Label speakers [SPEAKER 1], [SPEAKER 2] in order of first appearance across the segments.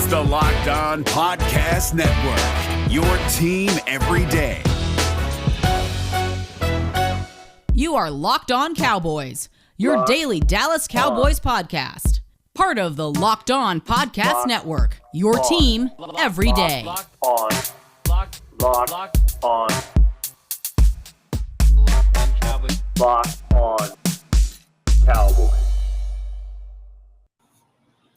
[SPEAKER 1] the Locked On Podcast Network, your team every day.
[SPEAKER 2] You are Locked On Cowboys, your daily Dallas Cowboys podcast. Part of the Locked On Podcast Network, your team every day.
[SPEAKER 3] Locked On Cowboys. Locked On Cowboys.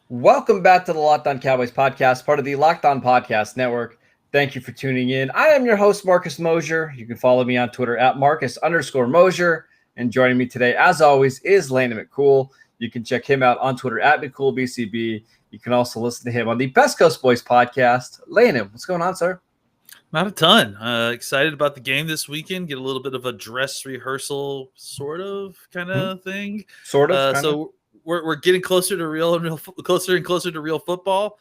[SPEAKER 4] Welcome back to the Locked On Cowboys podcast, part of the Locked On Podcast Network. Thank you for tuning in. I am your host, Marcus Mosher. You can follow me on Twitter at Marcus_Mosher. And joining me today, as always, is Landon McCool. You can check him out on Twitter at McCoolBCB. You can also listen to him on the Best Coast Boys podcast. Landon, what's going on, sir?
[SPEAKER 5] Not a ton. Excited about the game this weekend. Get a little bit of a dress rehearsal, sort of, kind of thing.
[SPEAKER 4] Sort of.
[SPEAKER 5] So we're getting closer to closer and closer to real football.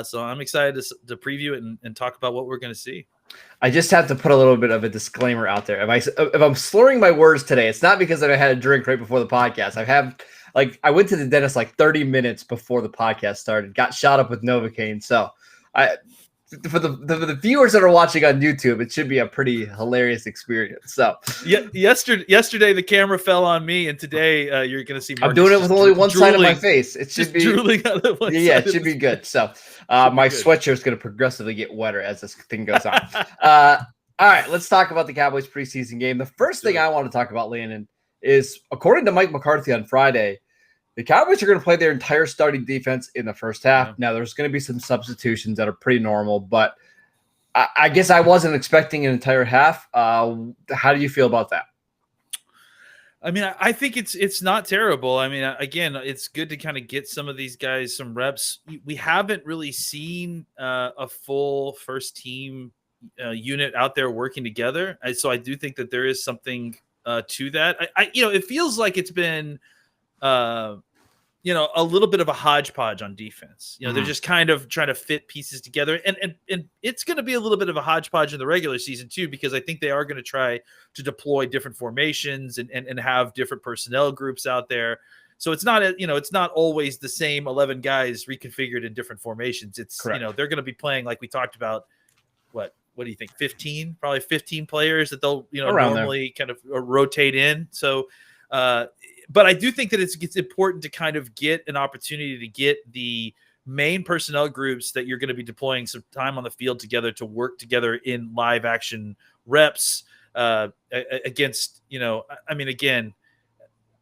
[SPEAKER 5] So I'm excited to preview it and talk about what we're going to see.
[SPEAKER 4] I just have to put a little bit of a disclaimer out there. If I'm slurring my words today, it's not because I had a drink right before the podcast. I went to the dentist like 30 minutes before the podcast started, got shot up with Novocaine. So for the viewers that are watching on YouTube, it should be a pretty hilarious experience. So
[SPEAKER 5] yesterday the camera fell on me, and today you're going to see Marcus.
[SPEAKER 4] I'm doing it with only one side of my face. It should be
[SPEAKER 5] drooling on the one
[SPEAKER 4] yeah,
[SPEAKER 5] side
[SPEAKER 4] it should be good. So my sweatshirt is going to progressively get wetter as this thing goes on. All right, let's talk about the Cowboys preseason game. The first thing I want to talk about, Landon, is according to Mike McCarthy on Friday, the Cowboys are going to play their entire starting defense in the first half. Yeah. Now, there's going to be some substitutions that are pretty normal, but I guess I wasn't expecting an entire half. How do you feel about that?
[SPEAKER 5] I mean, I think it's not terrible. I mean, again, it's good to kind of get some of these guys some reps. We haven't really seen a full first team unit out there working together. So I do think that there is something to that. It feels like it's been a little bit of a hodgepodge on defense. They're just kind of trying to fit pieces together, and it's going to be a little bit of a hodgepodge in the regular season too, because I think they are going to try to deploy different formations and have different personnel groups out there. So it's not it's not always the same 11 guys reconfigured in different formations. It's
[SPEAKER 4] correct.
[SPEAKER 5] They're going to be playing, like we talked about, what do you think? 15 players that they'll normally kind of rotate in. So but I do think that it's important to kind of get an opportunity to get the main personnel groups that you're going to be deploying some time on the field together to work together in live action reps against, again,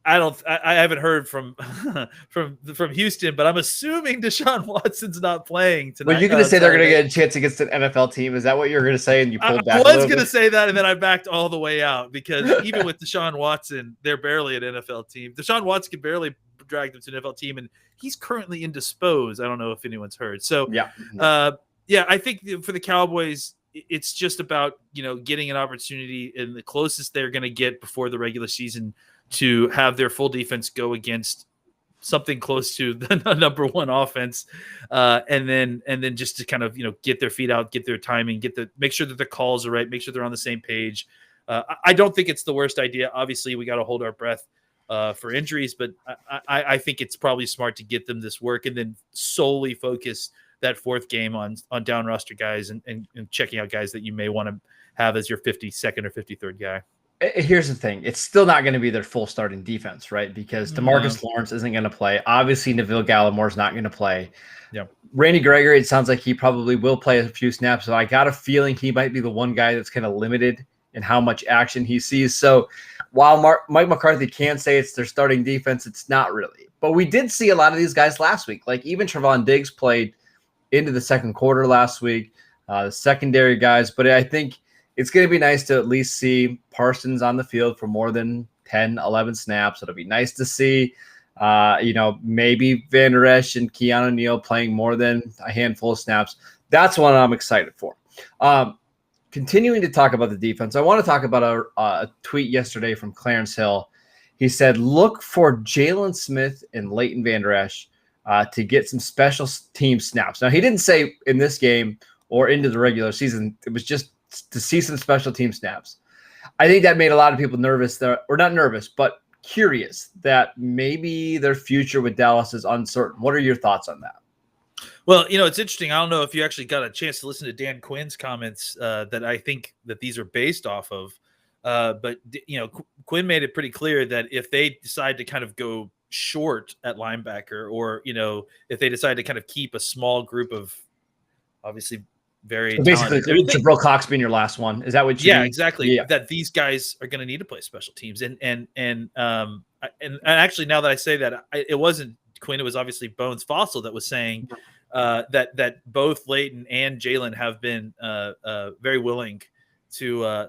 [SPEAKER 5] I haven't heard from Houston, but I'm assuming Deshaun Watson's not playing tonight.
[SPEAKER 4] Were you going to say they're going to get a chance against an NFL team? Is that what you're going to say? And you pulled back.
[SPEAKER 5] I was going to say that, and then I backed all the way out, because even with Deshaun Watson, they're barely an NFL team. Deshaun Watson can barely drag them to an NFL team, and he's currently indisposed. I don't know if anyone's heard. So I think for the Cowboys, it's just about getting an opportunity, and the closest they're going to get before the regular season to have their full defense go against something close to the number one offense, and then just to kind of get their feet out, get their timing, make sure that the calls are right, make sure they're on the same page. I don't think it's the worst idea. Obviously, we got to hold our breath for injuries, but I think it's probably smart to get them this work and then solely focus that fourth game on down roster guys and checking out guys that you may want to have as your 52nd or 53rd guy.
[SPEAKER 4] Here's the thing. It's still not going to be their full starting defense, right? Because DeMarcus Lawrence isn't going to play. Obviously, Neville Gallimore's not going to play.
[SPEAKER 5] Yeah.
[SPEAKER 4] Randy Gregory, it sounds like he probably will play a few snaps. So I got a feeling he might be the one guy that's kind of limited in how much action he sees. So while Mike McCarthy can say it's their starting defense, it's not really. But we did see a lot of these guys last week. Like even Trevon Diggs played into the second quarter last week, the secondary guys. But I think it's going to be nice to at least see Parsons on the field for more than 10, 11 snaps. It'll be nice to see, maybe Van Der Esch and Keanu Neal playing more than a handful of snaps. That's what I'm excited for. Continuing to talk about the defense, I want to talk about a tweet yesterday from Clarence Hill. He said, look for Jalen Smith and Leighton Van Der Esch to get some special team snaps. Now, he didn't say in this game or into the regular season. It was just to see some special team snaps. I think that made a lot of people nervous, or not nervous, but curious that maybe their future with Dallas is uncertain. What are your thoughts on that?
[SPEAKER 5] Well, it's interesting. I don't know if you actually got a chance to listen to Dan Quinn's comments that I think that these are based off of. But Quinn made it pretty clear that if they decide to kind of go short at linebacker, or if they decide to kind of keep a small group of obviously very
[SPEAKER 4] basically Jabril Cox being your last one, is that what you mean?
[SPEAKER 5] Exactly. Yeah. That these guys are going to need to play special teams, and actually, now that I say that, it wasn't Quinn, it was obviously Bones Fossil that was saying that both Leighton and Jalen have been very willing to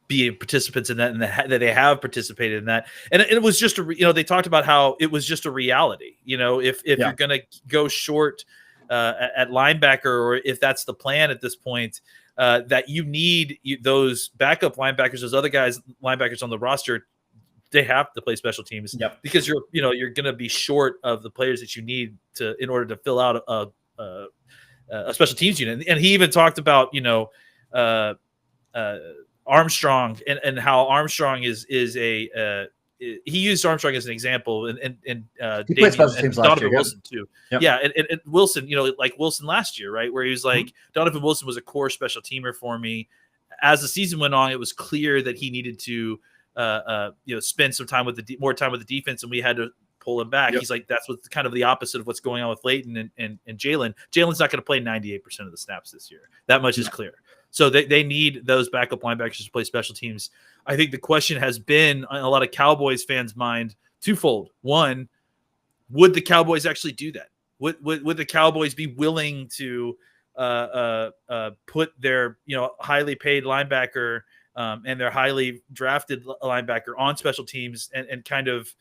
[SPEAKER 5] be participants in that, and that they have participated in that. And it was just they talked about how it was just a reality. If you're going to go short at linebacker, or if that's the plan at this point, that you need those backup linebackers, those other guys, linebackers on the roster, they have to play special teams because you're going to be short of the players that you need in order to fill out a special teams unit. And he even talked about, Armstrong and how Armstrong is he used Armstrong as an example, and
[SPEAKER 4] he played special teams last
[SPEAKER 5] Donovan
[SPEAKER 4] year,
[SPEAKER 5] Wilson too. Yep. Yeah, and Wilson, like Wilson last year, right, where he was like, Donovan Wilson was a core special teamer for me. As the season went on, it was clear that he needed to spend some time with more time with the defense, and we had to pull him back. Yep. He's like, that's what's kind of the opposite of what's going on with Leighton and Jalen. Jalen's not going to play 98% of the snaps this year. That much is clear. So they need those backup linebackers to play special teams. I think the question has been on a lot of Cowboys fans' mind twofold. One, would the Cowboys actually do that? Would the Cowboys be willing to put their highly paid linebacker and their highly drafted linebacker on special teams and kind of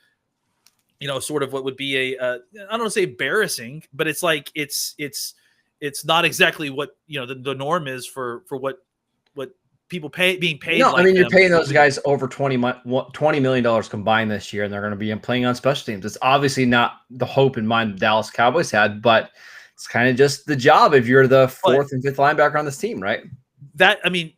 [SPEAKER 5] sort of what would be I don't want to say embarrassing, but it's like it's not exactly what the norm is for what people being paid.
[SPEAKER 4] No,
[SPEAKER 5] like
[SPEAKER 4] I mean, you're paying those guys over $20 million combined this year, and they're going to be playing on special teams. It's obviously not the hope in mind the Dallas Cowboys had, but it's kind of just the job if you're the fourth and fifth linebacker on this team, right?
[SPEAKER 5] That, I mean,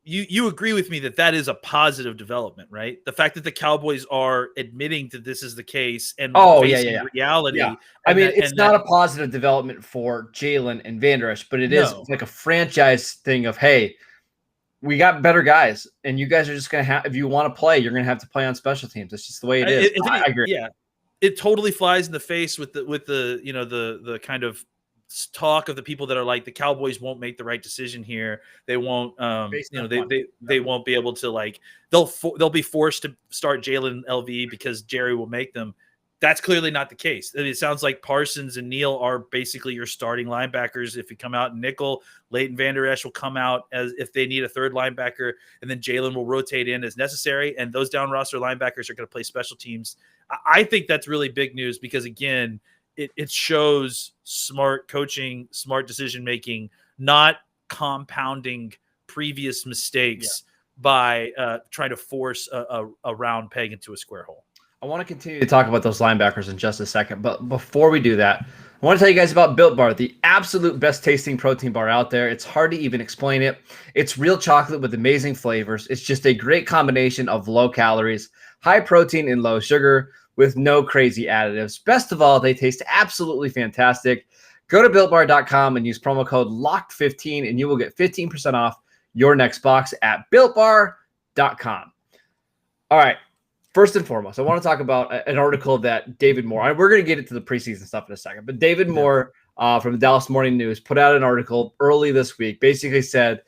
[SPEAKER 5] you agree with me that is a positive development, right? The fact that the Cowboys are admitting that this is the case and facing reality.
[SPEAKER 4] Yeah. I mean, it's not a positive development for Jalen and Van Der Esch, but it is like a franchise thing of, hey, we got better guys, and you guys are just going to have, if you want to play, you're going to have to play on special teams. It's just the way it is. I agree.
[SPEAKER 5] Yeah. It totally flies in the face with the kind of talk of the people that are like, the Cowboys won't make the right decision here. They won't, they won't be able to, they'll be forced to start Jalen LV because Jerry will make them. That's clearly not the case. It sounds like Parsons and Neal are basically your starting linebackers. If you come out in nickel, Leighton Van Der Esch will come out as if they need a third linebacker, and then Jalen will rotate in as necessary. And those down roster linebackers are going to play special teams. I think that's really big news because, again, it shows smart coaching, smart decision-making, not compounding previous mistakes by trying to force a round peg into a square hole.
[SPEAKER 4] I want to continue to talk about those linebackers in just a second, but before we do that, I want to tell you guys about Built Bar, the absolute best tasting protein bar out there. It's hard to even explain it. It's real chocolate with amazing flavors. It's just a great combination of low calories, high protein, and low sugar with no crazy additives. Best of all, they taste absolutely fantastic. Go to BuiltBar.com and use promo code LOCKED15 and you will get 15% off your next box at BuiltBar.com. All right. First and foremost, I want to talk about an article that David Moore, we're going to get into the preseason stuff in a second, but David Moore from the Dallas Morning News put out an article early this week, basically said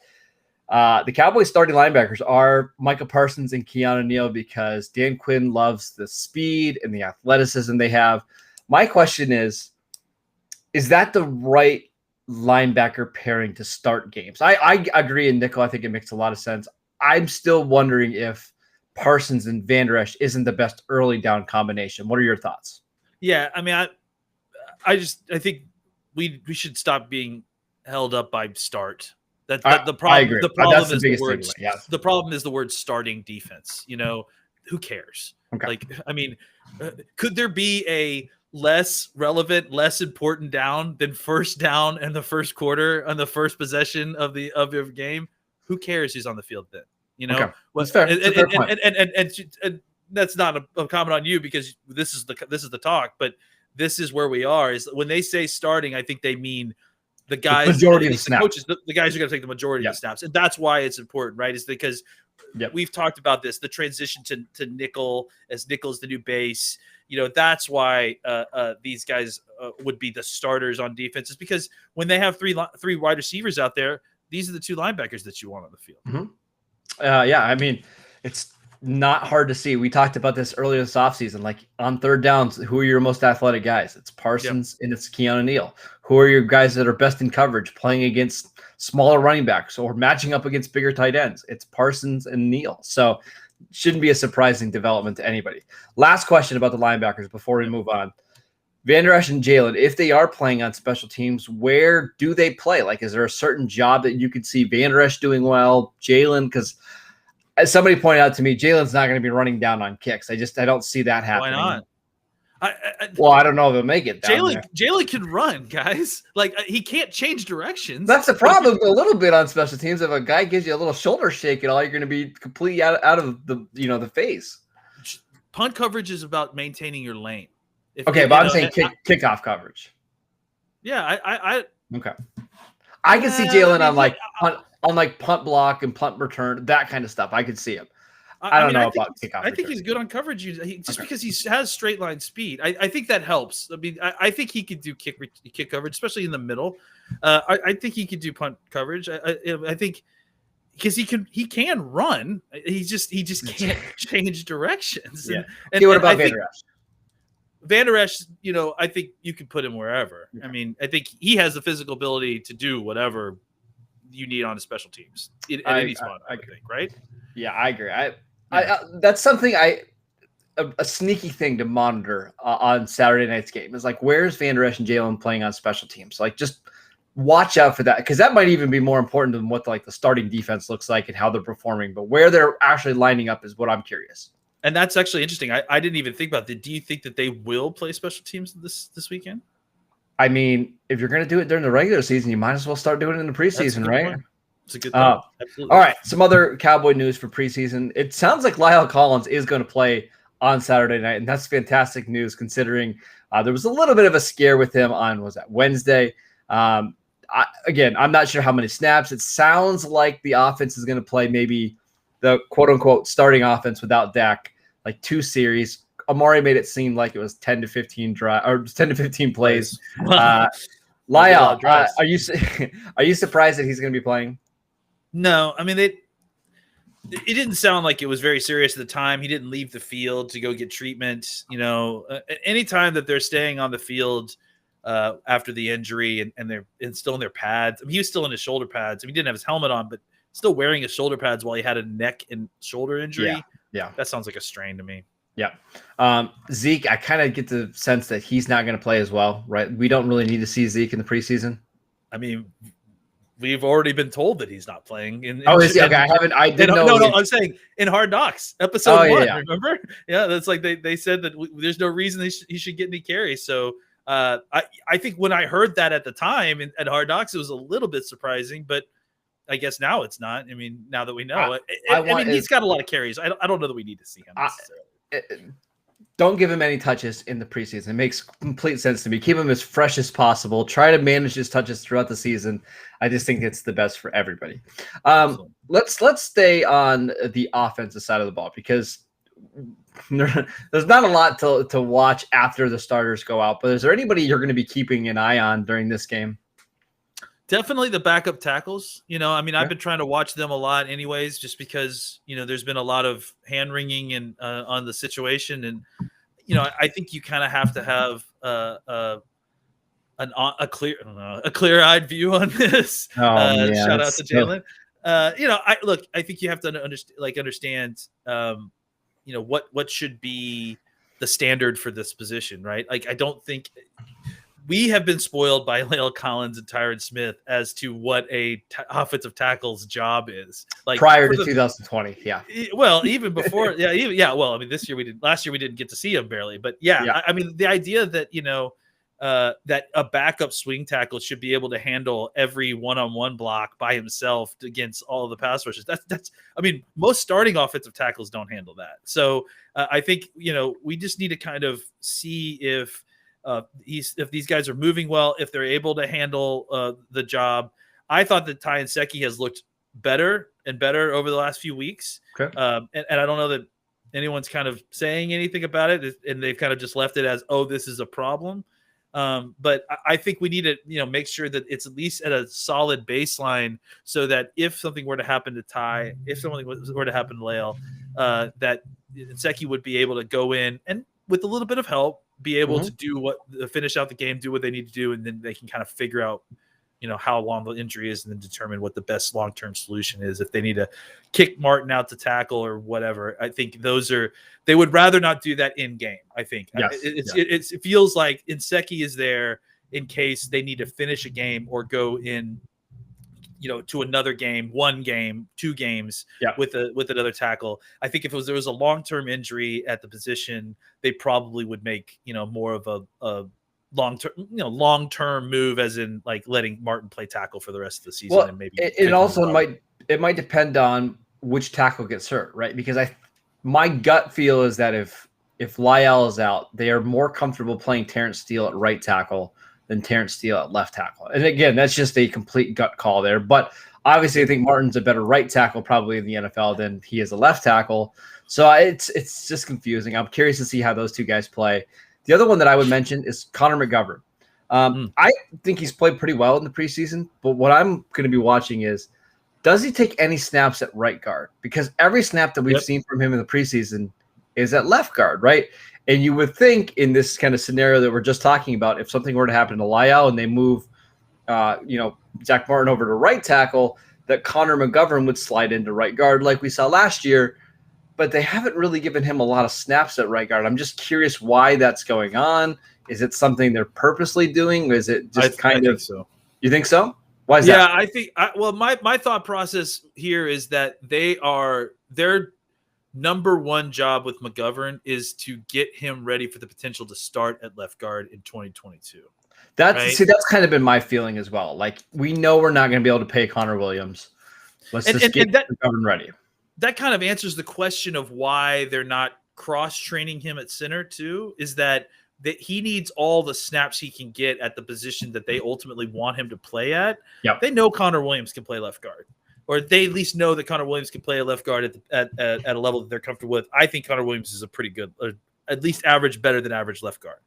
[SPEAKER 4] the Cowboys starting linebackers are Micah Parsons and Keanu Neal because Dan Quinn loves the speed and the athleticism they have. My question is that the right linebacker pairing to start games? I agree in nickel. I think it makes a lot of sense. I'm still wondering if Parsons and Van Der Esch isn't the best early down combination. What are your thoughts?
[SPEAKER 5] Yeah, I mean, I think we should stop being held up by start. The problem. I agree. The problem is the word. The problem is the word starting defense. Who cares?
[SPEAKER 4] Okay.
[SPEAKER 5] Like, I mean, could there be a less relevant, less important down than first down in the first quarter on the first possession of your game? Who cares who's on the field then?
[SPEAKER 4] Okay. That's fair. That's
[SPEAKER 5] and that's not a comment on you because this is the talk, but this is where we are. Is when they say starting, I think they mean the guys,
[SPEAKER 4] the majority of the
[SPEAKER 5] snaps.
[SPEAKER 4] snaps.
[SPEAKER 5] Coaches, the guys are going to take the majority of the snaps, and that's why it's important, right? Is because we've talked about this, the transition to nickel, as nickel's the new base. That's why these guys would be the starters on defense, is because when they have three wide receivers out there, these are the two linebackers that you want on the field.
[SPEAKER 4] Mm-hmm. I mean, it's not hard to see. We talked about this earlier this offseason. Like on third downs, who are your most athletic guys? It's Parsons and it's Keanu Neal. Who are your guys that are best in coverage, playing against smaller running backs or matching up against bigger tight ends? It's Parsons and Neal. So shouldn't be a surprising development to anybody. Last question about the linebackers before we move on. Van Der Esch and Jalen, if they are playing on special teams, where do they play? Like, is there a certain job that you could see Van Der Esch doing well? Jalen, because as somebody pointed out to me, Jalen's not going to be running down on kicks. I don't see that happening. Why not? I don't know if they'll make it.
[SPEAKER 5] Jalen can run, guys. Like, he can't change directions.
[SPEAKER 4] That's the problem a little bit on special teams. If a guy gives you a little shoulder shake and all, you're going to be completely out of the the phase.
[SPEAKER 5] Punt coverage is about maintaining your lane.
[SPEAKER 4] But I'm saying kickoff coverage.
[SPEAKER 5] Yeah,
[SPEAKER 4] okay. I can see Jalen on punt block and punt return, that kind of stuff. I could see him. I don't know about kickoff.
[SPEAKER 5] I think he's good on coverage, because he has straight line speed. I think that helps. I mean, I think he could do kick coverage, especially in the middle. I think he could do punt coverage. I think because he can run. He just can't change directions.
[SPEAKER 4] Yeah. And what about Van Der Esch?
[SPEAKER 5] Van Der Esch, I think you can put him wherever. Yeah. I mean, I think he has the physical ability to do whatever you need on the special teams at any spot. I think, right?
[SPEAKER 4] Yeah, I agree. That's something a sneaky thing to monitor on Saturday night's game is like, where's Van Der Esch and Jalen playing on special teams? Like, just watch out for that, because that might even be more important than what the starting defense looks like and how they're performing. But where they're actually lining up is what I'm curious.
[SPEAKER 5] And that's actually interesting. I didn't even think about that. Do you think that they will play special teams this weekend?
[SPEAKER 4] I mean, if you're going to do it during the regular season, you might as well start doing it in the preseason, right?
[SPEAKER 5] Point. It's a good thing. Absolutely.
[SPEAKER 4] All right, some other Cowboy news for preseason. It sounds like Lyle Collins is going to play on Saturday night, and that's fantastic news considering there was a little bit of a scare with him on, Wednesday? Again, I'm not sure how many snaps. It sounds like the offense is going to play maybe the quote-unquote starting offense without Dak, like 2 series. Amari made it seem like it was 10 to 15 plays. Lyle, are you surprised that he's going to be playing?
[SPEAKER 5] No, I mean, it didn't sound like it was very serious at the time. He didn't leave the field to go get treatment. Anytime that they're staying on the field after the injury and they're still in their pads. I mean, he was still in his shoulder pads. I mean, he didn't have his helmet on, but still wearing his shoulder pads while he had a neck and shoulder injury.
[SPEAKER 4] Yeah.
[SPEAKER 5] That sounds like a strain to me.
[SPEAKER 4] Yeah. Zeke, I kind of get the sense that he's not going to play as well, right? We don't really need to see Zeke in the preseason.
[SPEAKER 5] I mean, we've already been told that he's not playing.
[SPEAKER 4] Is he? Okay, I didn't know.
[SPEAKER 5] No, I'm saying in Hard Knocks, episode 1, remember? Yeah, that's like they said that there's no reason he should get any carries. So I think when I heard that at the time at Hard Knocks, it was a little bit surprising, but I guess now it's not. I mean, now that we know he's got a lot of carries. I don't know that we need to see him necessarily.
[SPEAKER 4] Don't give him any touches in the preseason. It makes complete sense to me. Keep him as fresh as possible. Try to manage his touches throughout the season. I just think it's the best for everybody. Let's stay on the offensive side of the ball, because there's not a lot to watch after the starters go out. But is there anybody you're going to be keeping an eye on during this game?
[SPEAKER 5] Definitely the backup tackles. I've been trying to watch them a lot anyways, just because, there's been a lot of hand wringing and on the situation. And, I think you kind of have to have a clear-eyed view on this. Shout out to Jalen. I think you have to understand, what should be the standard for this position, right? Like, I don't think we have been spoiled by Lyle Collins and Tyron Smith as to what a offensive tackle's job is. Like
[SPEAKER 4] prior to 2020, yeah.
[SPEAKER 5] Well, even before, Well, I mean, this year we didn't. Last year we didn't get to see him barely, but I mean, the idea that that a backup swing tackle should be able to handle every one-on-one block by himself against all of the pass rushers. That's. I mean, most starting offensive tackles don't handle that. So I think we just need to kind of see if if these guys are moving well, if they're able to handle the job. I thought that Ty Nsekhe has looked better and better over the last few weeks.
[SPEAKER 4] Okay.
[SPEAKER 5] And I don't know that anyone's kind of saying anything about it, and they've kind of just left it as, oh, this is a problem. But I think we need to, make sure that it's at least at a solid baseline, so that if something were to happen to Ty, if something were to happen to Lael, that Nsekhe would be able to go in and with a little bit of help, be able to do finish out the game, do what they need to do, and then they can kind of figure out, how long the injury is, and then determine what the best long-term solution is. If they need to kick Martin out to tackle or whatever, I think they would rather not do that in game. I think it feels like Nsekhe is there in case they need to finish a game or go in, to another game, one game, two games with another tackle. I think if there was a long-term injury at the position, they probably would make, more of a long-term move, as in like letting Martin play tackle for the rest of the season. And maybe
[SPEAKER 4] it also might depend on which tackle gets hurt, right? Because my gut feel is that if Lael is out, they are more comfortable playing Terrence Steele at right tackle than Terrence Steele at left tackle. And again, that's just a complete gut call there. But obviously, I think Martin's a better right tackle probably in the NFL than he is a left tackle. So it's just confusing. I'm curious to see how those two guys play. The other one that I would mention is Connor McGovern. I think he's played pretty well in the preseason, but what I'm going to be watching is, does he take any snaps at right guard? Because every snap that we've seen from him in the preseason is at left guard, right? And you would think in this kind of scenario that we're just talking about, if something were to happen to Lael and they move, Zach Martin over to right tackle, that Connor McGovern would slide into right guard like we saw last year. But they haven't really given him a lot of snaps at right guard. I'm just curious why that's going on. Is it something they're purposely doing? Or is it just I think so. You think so? Why is that?
[SPEAKER 5] Yeah, I think my thought process here is that their number one job with McGovern is to get him ready for the potential to start at left guard in 2022.
[SPEAKER 4] That's kind of been my feeling as well. Like, we know we're not going to be able to pay Connor Williams. Let's just get McGovern ready.
[SPEAKER 5] That kind of answers the question of why they're not cross-training him at center too, is that he needs all the snaps he can get at the position that they ultimately want him to play at.
[SPEAKER 4] Yep.
[SPEAKER 5] They know Connor Williams can play left guard, or they at least know that Connor Williams can play a left guard at a level that they're comfortable with. I think Connor Williams is a pretty good, at least average, better than average left guard.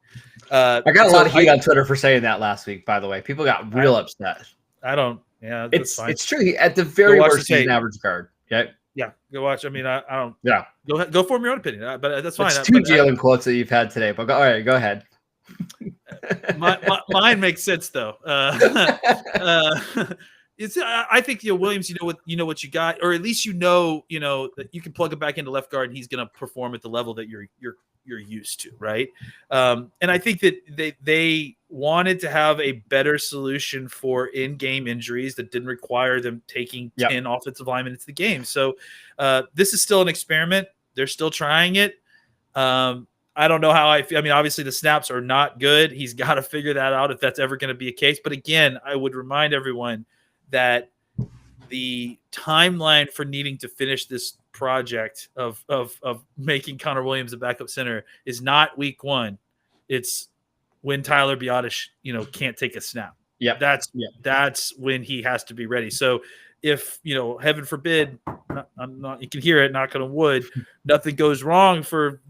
[SPEAKER 4] I got a lot of heat on Twitter for saying that last week, by the way. People got real upset.
[SPEAKER 5] That's fine.
[SPEAKER 4] It's true. At the very worst, he's an average guard. Okay.
[SPEAKER 5] Yeah, go watch. I mean, I don't.
[SPEAKER 4] Yeah,
[SPEAKER 5] go form your own opinion, but that's fine.
[SPEAKER 4] It's two Jalen quotes that you've had today, but all right, go ahead.
[SPEAKER 5] Mine makes sense though. I think Williams, you know what you got, or at least that you can plug him back into left guard and he's going to perform at the level that you're used to, right? And I think that they wanted to have a better solution for in-game injuries that didn't require them taking 10 offensive linemen into the game. So this is still an experiment. They're still trying it. I don't know how I feel. I mean, obviously the snaps are not good. He's got to figure that out if that's ever going to be a case. But again, I would remind everyone that the timeline for needing to finish this project of making Connor Williams a backup center is not week one. It's when Tyler Biadasz, can't take a snap.
[SPEAKER 4] Yeah,
[SPEAKER 5] that's when he has to be ready. So if, heaven forbid, you can hear it, knock on wood, nothing goes wrong for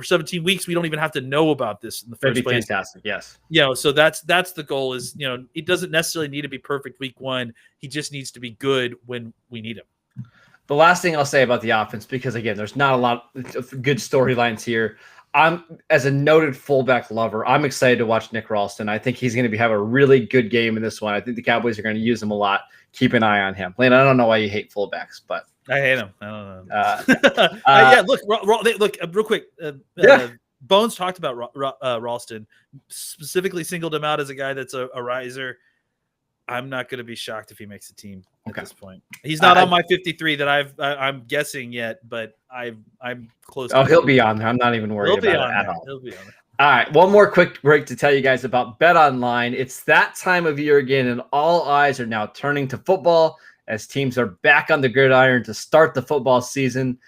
[SPEAKER 5] 17 weeks, we don't even have to know about this in the first place.
[SPEAKER 4] Fantastic. Yes.
[SPEAKER 5] So that's the goal is, it doesn't necessarily need to be perfect week one. He just needs to be good when we need him.
[SPEAKER 4] The last thing I'll say about the offense, because again, there's not a lot of good storylines here. As a noted fullback lover, I'm excited to watch Nick Ralston. I think he's going to have a really good game in this one. I think the Cowboys are going to use him a lot. Keep an eye on him. Lane, I don't know why you hate fullbacks, but
[SPEAKER 5] I hate him. I don't know. Look, real quick. Bones talked about Ralston, specifically singled him out as a guy that's a riser. I'm not going to be shocked if he makes the team at this point. He's not on my 53 that I'm guessing yet, but I'm close.
[SPEAKER 4] Oh, he'll be on there. I'm not even worried about it at all.
[SPEAKER 5] He'll be on there.
[SPEAKER 4] All right, one more quick break to tell you guys about Bet Online. It's that time of year again, and all eyes are now turning to football as teams are back on the gridiron to start the football season.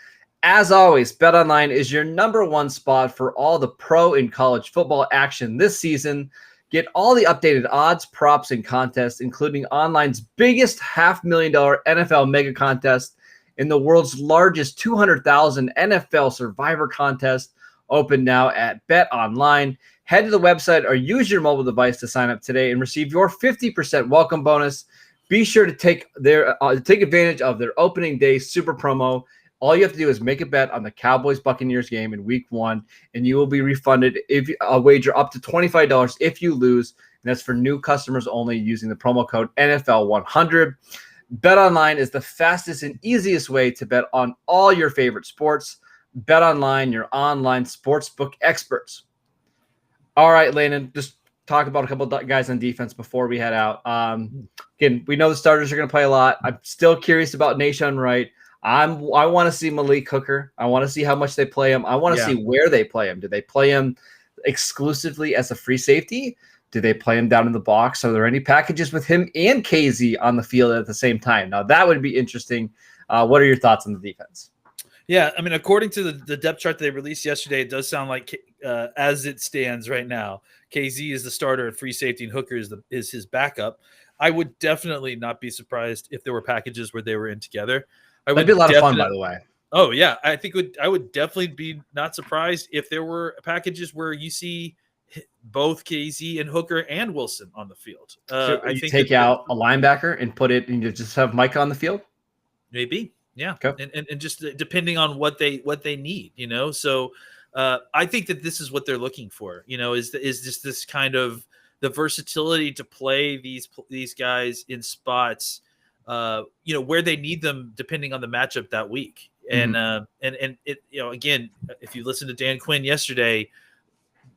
[SPEAKER 4] As always, BetOnline is your number one spot for all the pro and college football action this season. Get all the updated odds, props, and contests, including online's biggest $500,000 NFL mega contest and the world's largest $200,000 NFL Survivor contest, open now at BetOnline. Head to the website or use your mobile device to sign up today and receive your 50% welcome bonus. Be sure to take advantage of their opening day super promo. All you have to do is make a bet on the Cowboys-Buccaneers game in Week 1, and you will be refunded if a wager up to $25 if you lose. And that's for new customers only using the promo code NFL100. BetOnline is the fastest and easiest way to bet on all your favorite sports. BetOnline, your online sportsbook experts. All right, Landon, just talk about a couple of guys on defense before we head out. Again, we know the starters are going to play a lot. I'm still curious about Nahshon Wright. I want to see Malik Hooker. I want to see how much they play him. I want to see where they play him. Do they play him exclusively as a free safety? Do they play him down in the box? Are there any packages with him and KZ on the field at the same time? Now, that would be interesting. What are your thoughts on the defense?
[SPEAKER 5] Yeah, I mean, according to the depth chart they released yesterday, it does sound like, as it stands right now, KZ is the starter at free safety and Hooker is his backup. I would definitely not be surprised if there were packages where they were in together.
[SPEAKER 4] That'd be a lot of fun, by the way.
[SPEAKER 5] Oh, yeah. I would definitely be not surprised if there were packages where you see both KZ and Hooker and Wilson on the field.
[SPEAKER 4] So I think take out a linebacker and put it, and you just have Micah on the field?
[SPEAKER 5] Maybe. Yeah.
[SPEAKER 4] Okay.
[SPEAKER 5] And just depending on what they need, you know? So I think that this is what they're looking for, you know, is just this kind of the versatility to play these guys in spots, you know, where they need them depending on the matchup that week. And it, you know, again, if you listen to Dan Quinn yesterday,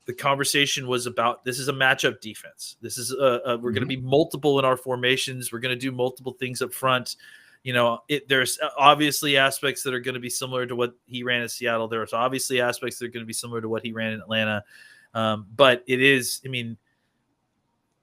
[SPEAKER 5] the conversation was about, this is a matchup defense. This is we're going to be multiple in our formations. We're going to do multiple things up front. You know, there's obviously aspects that are going to be similar to what he ran in Seattle. There's obviously aspects that are going to be similar to what he ran in Atlanta. But it is, I mean,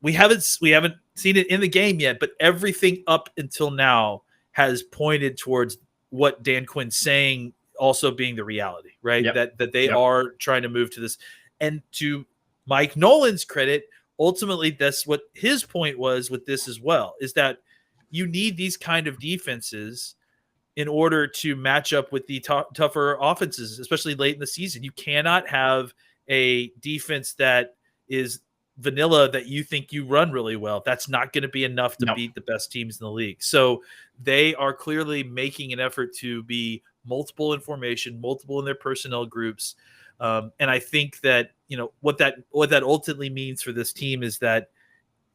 [SPEAKER 5] we haven't seen it in the game yet, but everything up until now has pointed towards what Dan Quinn's saying also being the reality, right? Yep. That they are trying to move to this. And to Mike Nolan's credit, ultimately that's what his point was with this as well, is that you need these kind of defenses in order to match up with the tougher offenses, especially late in the season. You cannot have a defense that is vanilla that you think you run really well. That's not going to be enough to beat the best teams in the league. So they are clearly making an effort to be multiple in formation, multiple in their personnel groups. And I think that, you know, what that ultimately means for this team is that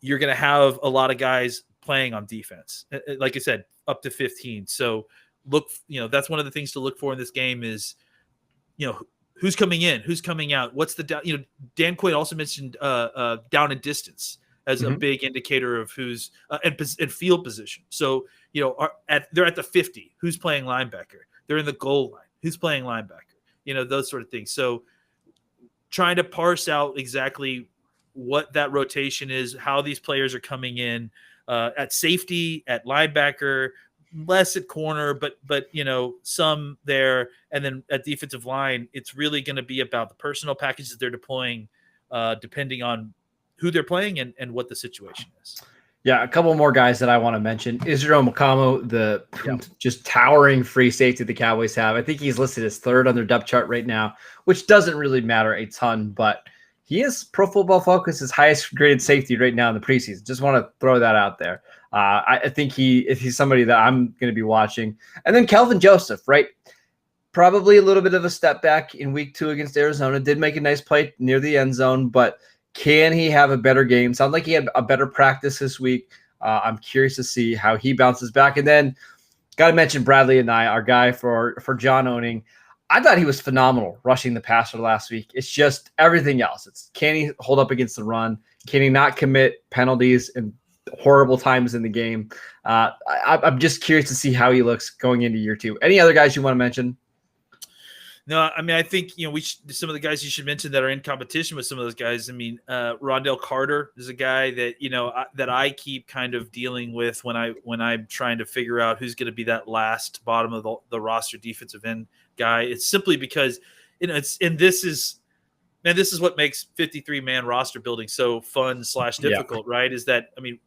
[SPEAKER 5] you're going to have a lot of guys playing on defense, like I said, up to 15. So look, you know, that's one of the things to look for in this game is, you know, who's coming in, who's coming out, what's the down. You know, Dan Quinn also mentioned down and distance as a big indicator of who's and field position. So, you know, they're at the 50, who's playing linebacker? They're in the goal line, who's playing linebacker? You know, those sort of things. So trying to parse out exactly what that rotation is, how these players are coming in at safety, at linebacker, less at corner, but you know, some there, and then at defensive line, it's really going to be about the personnel packages they're deploying, depending on who they're playing and what the situation is.
[SPEAKER 4] Yeah, a couple more guys that I want to mention. Israel Mukuamu, the just towering free safety the Cowboys have. I think he's listed as third on their depth chart right now, which doesn't really matter a ton, but he is Pro Football Focus's highest graded safety right now in the preseason. Just want to throw that out there. I think he's somebody that I'm going to be watching. And then Kelvin Joseph, right? Probably a little bit of a step back in week 2 against Arizona. Did make a nice play near the end zone, but can he have a better game? Sounds like he had a better practice this week. I'm curious to see how he bounces back. And then got to mention Bradley and our guy for John owning. I thought he was phenomenal rushing the passer last week. It's just everything else. It's can he hold up against the run? Can he not commit penalties and horrible times in the game? I'm just curious to see how he looks going into year 2. Any other guys you want to mention?
[SPEAKER 5] No, I mean, I think, some of the guys you should mention that are in competition with some of those guys. I mean, Rondell Carter is a guy that, that I keep kind of dealing with when I'm trying to figure out who's going to be that last bottom of the roster defensive end guy. It's simply because, this is what makes 53-man roster building so fun / difficult, right? Is that, I mean,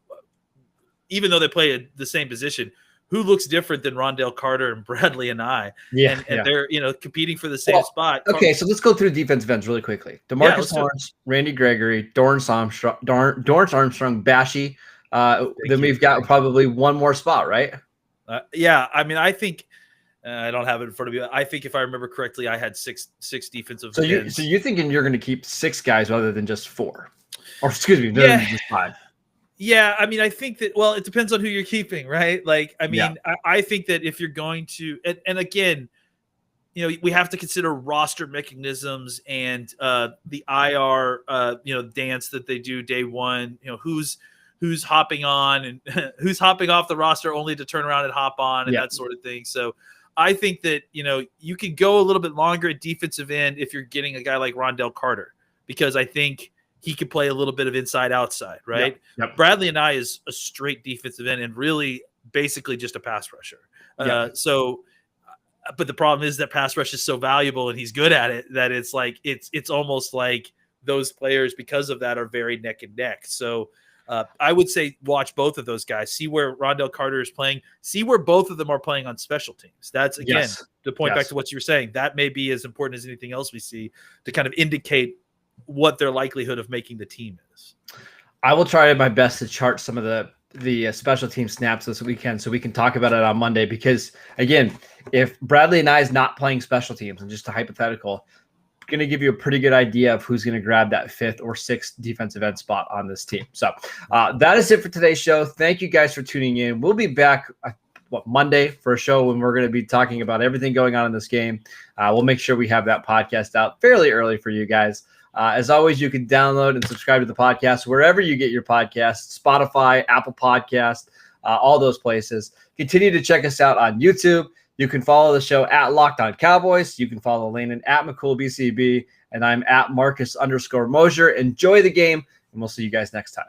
[SPEAKER 5] even though they play the same position, who looks different than Rondell Carter and Bradley and I? And they're, competing for the same spot.
[SPEAKER 4] Okay, so let's go through defensive ends really quickly. DeMarcus Lawrence, Randy Gregory, Dorrance Armstrong, Bashy. Then we've got probably one more spot, right?
[SPEAKER 5] I mean, I think I don't have it in front of me. I think if I remember correctly, I had six defensive ends.
[SPEAKER 4] So you're thinking you're going to keep 6 guys rather than just 4? Or excuse me, rather than just 5.
[SPEAKER 5] Yeah, I mean, I think that, well, it depends on who you're keeping, right? Like, I mean, I think that if you're going to, and again, we have to consider roster mechanisms and the IR, dance that they do day one, who's hopping on and who's hopping off the roster only to turn around and hop on and that sort of thing. So I think that, you can go a little bit longer at defensive end if you're getting a guy like Rondell Carter, because I think he could play a little bit of inside outside, right? Yep. Bradley and I is a straight defensive end and really basically just a pass rusher. But the problem is that pass rush is so valuable and he's good at it that it's like, it's almost like those players because of that are very neck and neck. So I would say watch both of those guys, see where Rondell Carter is playing, see where both of them are playing on special teams. That's again, to point back to what you were saying, that may be as important as anything else we see to kind of indicate what their likelihood of making the team is.
[SPEAKER 4] I will try my best to chart some of the special team snaps this weekend so we can talk about it on Monday, because again, if Bradley and I is not playing special teams, and just a hypothetical, going to give you a pretty good idea of who's going to grab that 5th or 6th defensive end spot on this team. So that is it for today's show. Thank you guys for tuning in. We'll be back Monday for a show when we're going to be talking about everything going on in this game. We'll make sure we have that podcast out fairly early for you guys. As always, you can download and subscribe to the podcast wherever you get your podcasts, Spotify, Apple Podcast, all those places. Continue to check us out on YouTube. You can follow the show at Locked On Cowboys. You can follow Landon at McCoolBCB, and I'm at Marcus_Mosher. Enjoy the game, and we'll see you guys next time.